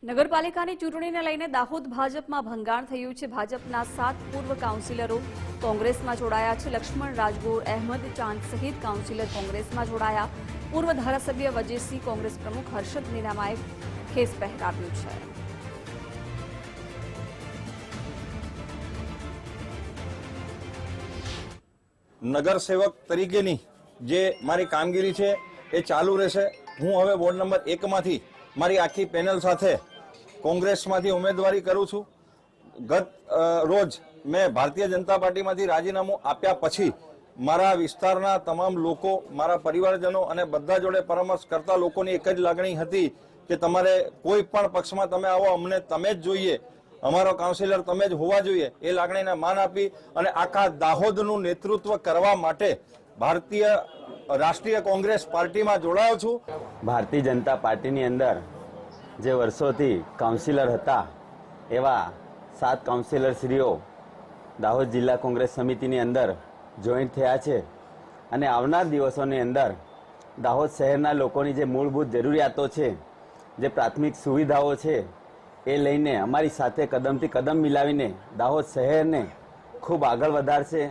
નગરપાલિકાની ચૂંટણીને લઈને દાહોદ ભાજપમાં ભંગાણ થયું છે। ભાજપના 7 પૂર્વ કાઉન્સિલરો કોંગ્રેસમાં જોડાયા છે। લક્ષ્મણ રાજગોર, અહેમદ ચાંદ સહિત કાઉન્સિલર કોંગ્રેસમાં જોડાયા। પૂર્વ ધારાસભ્ય વજેસિંહ, કોંગ્રેસ પ્રમુખ હર્ષદ નીનામાએ ખેસ પહેરાવ્યું છે। નગરસેવક તરીકેની જે મારી કામગીરી છે એ ચાલુ રહેશે। હું હવે વોર્ડ નંબર 1 માંથી મારી આખી પેનલ સાથે કોંગ્રેસમાંથી ઉમેદવારી કરું છું। ગત રોજ મેં ભારતીય જનતા પાર્ટીમાંથી રાજીનામું આપ્યા પછી મારા વિસ્તારના તમામ લોકો, મારા પરિવારજનો અને બધા જોડે પરામર્શ કરતા લોકોની એક જ લાગણી હતી કે તમારે કોઈ પણ પક્ષમાં તમે આવો, અમને તમે જ જોઈએ, અમારો કાઉન્સિલર તમે જ હોવા જોઈએ। એ લાગણીને માન આપી અને આખા દાહોદનું નેતૃત્વ કરવા માટે ભારતીય રાષ્ટ્રીય કોંગ્રેસ પાર્ટીમાં જોડાયો છું। ભારતીય જનતા પાર્ટીની અંદર જે વર્ષોથી કાઉન્સિલર હતા એવા 7 કાઉન્સિલરશ્રીઓ દાહોદ જિલ્લા કોંગ્રેસ સમિતિની અંદર જોઈન્ટ થયા છે અને આવનાર દિવસોની અંદર દાહોદ શહેરના લોકોની જે મૂળભૂત જરૂરિયાતો છે, જે પ્રાથમિક સુવિધાઓ છે, એ લઈને અમારી સાથે કદમથી કદમ મિલાવીને દાહોદ શહેરને ખૂબ આગળ વધારશે।